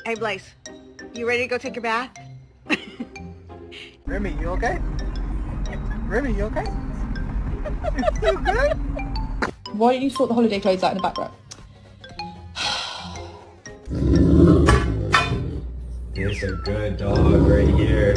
Hey, Blaze, you ready to go take your bath? Remy, you okay? Remy, you okay? You good? Why don't you sort the holiday clothes out in the back row? Here's a good dog right here.